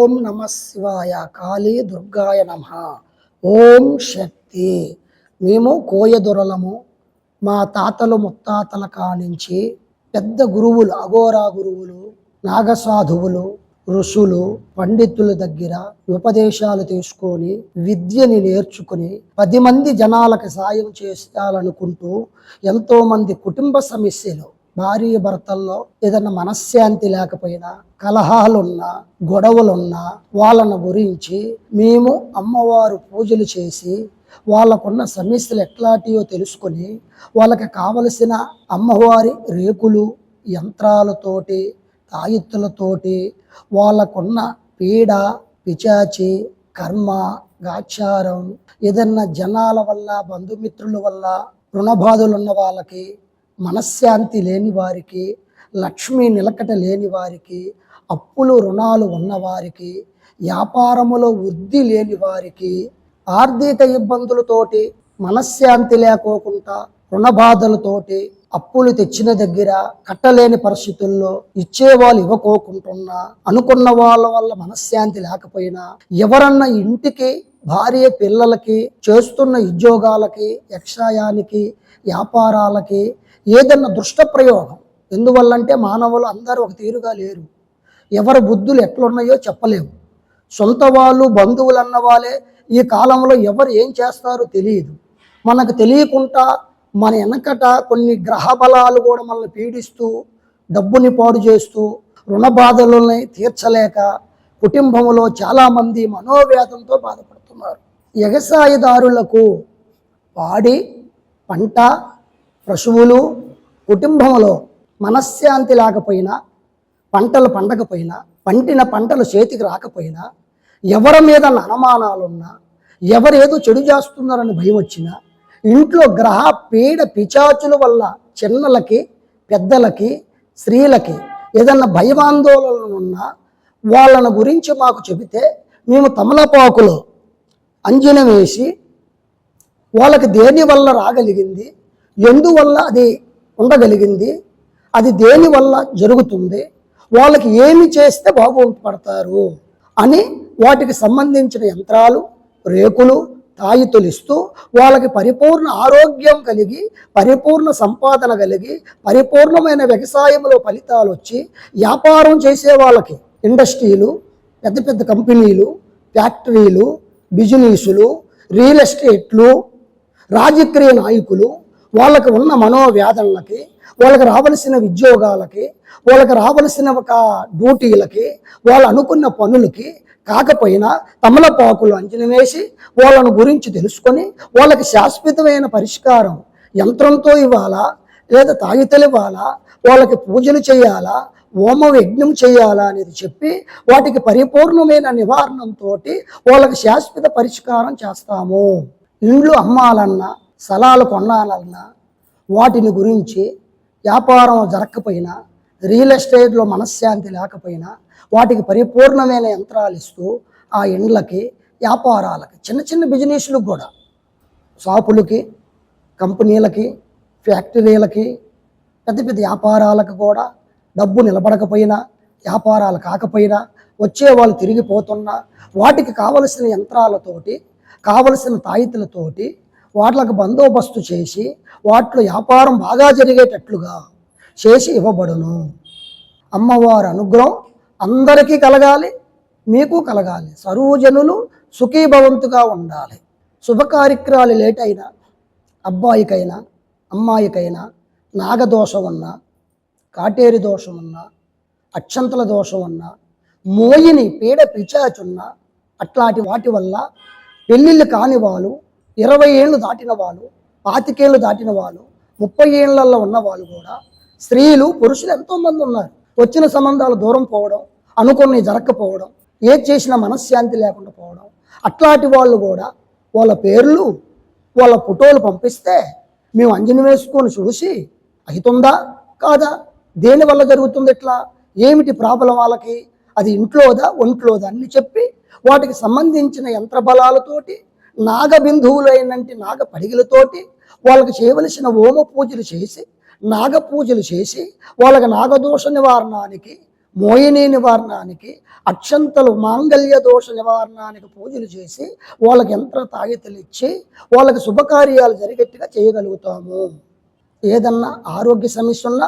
ఓం నమ శివాయ, కాళీ దుర్గాయ నమ. ఓం శక్తి. మేము కోయదొరలము. మా తాతలు ముత్తాతల కానించి పెద్ద గురువులు, అఘోరా గురువులు, నాగసాధువులు, ఋషులు, పండితుల దగ్గర ఉపదేశాలు తీసుకొని విద్యని నేర్చుకుని 10 మంది జనాలకు సాయం చేయాలనుకుంటూ ఎంతోమంది కుటుంబ సమస్యలు, భార్య భర్తల్లో ఏదైనా మనశ్శాంతి లేకపోయినా, కలహాలున్నా, గొడవలున్నా వాళ్ళను గురించి మేము అమ్మవారు పూజలు చేసి వాళ్ళకున్న సమస్యలు ఎట్లాంటివో తెలుసుకొని వాళ్ళకి కావలసిన అమ్మవారి రేకులు, యంత్రాలతోటి, తాయిత్తులతోటి వాళ్ళకున్న పీడ, పిచాచి, కర్మ, గాచారం, ఏదన్నా జనాల వల్ల, బంధుమిత్రుల వల్ల రుణబాధలు ఉన్న వాళ్ళకి, మనశ్శాంతి లేని వారికి, లక్ష్మీ నిలకట లేని వారికి, అప్పులు రుణాలు ఉన్నవారికి, వ్యాపారములో వృద్ధి లేని వారికి, ఆర్థిక ఇబ్బందులతోటి మనశ్శాంతి లేకోకుండా రుణబాధలతోటి అప్పులు తెచ్చిన దగ్గర కట్టలేని పరిస్థితుల్లో ఇచ్చేవాళ్ళు ఇవ్వకోకుంటున్నా, అనుకున్న వాళ్ళ వల్ల మనశ్శాంతి లేకపోయినా, ఎవరన్నా ఇంటికి భార్య పిల్లలకి, చేస్తున్న ఉద్యోగాలకి, యక్షాయానికి, వ్యాపారాలకి ఏదన్నా దుష్ట ప్రయోగం. ఎందువల్లంటే మానవులు అందరూ ఒక తీరుగా లేరు. ఎవరి బుద్ధులు ఎట్లున్నాయో చెప్పలేము. సొంత వాళ్ళు, బంధువులు అన్న వాళ్ళే ఈ కాలంలో ఎవరు ఏం చేస్తారో తెలియదు. మనకు తెలియకుండా మన వెనకట కొన్ని గ్రహ బలాలు కూడా మనల్ని పీడిస్తూ, డబ్బుని పాడు చేస్తూ, రుణ బాధలని తీర్చలేక కుటుంబంలో చాలామంది మనోవేదంతో బాధపడుతున్నారు. వ్యవసాయదారులకు పాడి పంట, పశువులు, కుటుంబంలో మనశ్శాంతి లేకపోయినా, పంటలు పండకపోయినా, పండిన పంటలు చేతికి రాకపోయినా, ఎవరి మీద అనుమానాలున్నా, ఎవరేదో చెడు చేస్తున్నారని భయం వచ్చినా, ఇంట్లో గ్రహ పీడ పిచాచుల వల్ల చిన్నలకి, పెద్దలకి, స్త్రీలకి ఏదన్నా భయవాందోళనలు ఉన్నా వాళ్ళని గురించి మాకు చెబితే మేము తమలపాకులో అంజనం వేసి వాళ్ళకి దేని వల్ల రాగలిగింది, ఎందువల్ల అది ఉండగలిగింది, అది దేని వల్ల జరుగుతుంది, వాళ్ళకి ఏమి చేస్తే బాగుపడతారు అని వాటికి సంబంధించిన యంత్రాలు, రేకులు, తాయితులు ఇస్తూ వాళ్ళకి పరిపూర్ణ ఆరోగ్యం కలిగి, పరిపూర్ణ సంపాదన కలిగి, పరిపూర్ణమైన వ్యవసాయంలో ఫలితాలు వచ్చి వ్యాపారం చేసే వాళ్ళకి ఇండస్ట్రీలు, పెద్ద పెద్ద కంపెనీలు, ఫ్యాక్టరీలు, బిజినెస్లు, రియల్ ఎస్టేట్లు, రాజకీయ నాయకులు, వాళ్ళకి ఉన్న మనోవేదనలకి, వాళ్ళకి రావలసిన ఉద్యోగాలకి, వాళ్ళకి రావలసిన ఒక డ్యూటీలకి, వాళ్ళు అనుకున్న పనులకి కాకపోయినా తమలపాకులు అంచనా వేసి వాళ్ళను గురించి తెలుసుకొని వాళ్ళకి శాశ్వతమైన పరిష్కారం యంత్రంతో ఇవ్వాలా, లేదా తాయితలు ఇవ్వాలా, వాళ్ళకి పూజలు చేయాలా, హోమ యజ్ఞం చేయాలా అనేది చెప్పి వాటికి పరిపూర్ణమైన నివారణంతో వాళ్ళకి శాశ్వత పరిష్కారం చేస్తాము. ఇండ్లు అమ్మాలన్నా, స్థలాలు కొనాలన్నా, వాటిని గురించి వ్యాపారం జరగకపోయినా, రియల్ ఎస్టేట్లో మనశ్శాంతి లేకపోయినా వాటికి పరిపూర్ణమైన యంత్రాలు ఇస్తూ ఆ ఇండ్లకి, వ్యాపారాలకి, చిన్న చిన్న బిజినెస్లకు కూడా, షాపులకి, కంపెనీలకి, ఫ్యాక్టరీలకి, పెద్ద పెద్ద వ్యాపారాలకు కూడా డబ్బు నిలబడకపోయినా, వ్యాపారాలు కాకపోయినా, వచ్చేవాళ్ళు తిరిగిపోతున్నా వాటికి కావలసిన యంత్రాలతోటి, కావలసిన తాయితులతోటి వాటికి బందోబస్తు చేసి వాటిలో వ్యాపారం బాగా జరిగేటట్లుగా చేసి ఇవ్వబడును. అమ్మవారి అనుగ్రహం అందరికీ కలగాలి, మీకు కలగాలి. సర్వజనులు సుఖీభవంతుగా ఉండాలి. శుభకార్యక్రమాలు లేట్ అయినా, అబ్బాయికైనా అమ్మాయికైనా నాగదోషం ఉన్నా, కాటేరి దోషం ఉన్నా, అక్షంతల దోషం ఉన్నా, మోయిని పీడ పిచాచున్నా, అట్లాంటి వాటి వల్ల పెళ్ళిళ్ళు కాని వాళ్ళు, 20 ఏళ్ళు దాటిన వాళ్ళు, 25 ఏళ్ళు దాటిన వాళ్ళు, 30 ఏళ్లలో ఉన్న వాళ్ళు కూడా, స్త్రీలు, పురుషులు ఎంతోమంది ఉన్నారు. వచ్చిన సంబంధాలు దూరం పోవడం, అనుకున్నవి జరగకపోవడం, ఏది చేసినా మనశ్శాంతి లేకుండా పోవడం, అట్లాంటి వాళ్ళు కూడా వాళ్ళ పేర్లు, వాళ్ళ ఫోటోలు పంపిస్తే మేము అంజనం వేసుకొని చూసి అవుతుందా కాదా, దేనివల్ల జరుగుతుంది, ఎట్లా, ఏమిటి ప్రాబ్లం వాళ్ళకి, అది ఇంట్లోదా ఒంట్లోదా అని చెప్పి వాటికి సంబంధించిన యంత్రబలాలతోటి, నాగబిందువులైనంటి నాగ పడిగలతోటి వాళ్ళకి చేయవలసిన హోమ పూజలు చేసి, నాగ పూజలు చేసి వాళ్ళకి నాగదోష నివారణానికి మోహిని నివారణానికి, అక్షంతలు మాంగళ్య దోష నివారణానికి పూజలు చేసి వాళ్ళకి యంత్ర తాయితలు ఇచ్చి వాళ్ళకి శుభకార్యాలు జరిగేట్టుగా చేయగలుగుతాము. ఏదన్నా ఆరోగ్య సమస్య ఉన్నా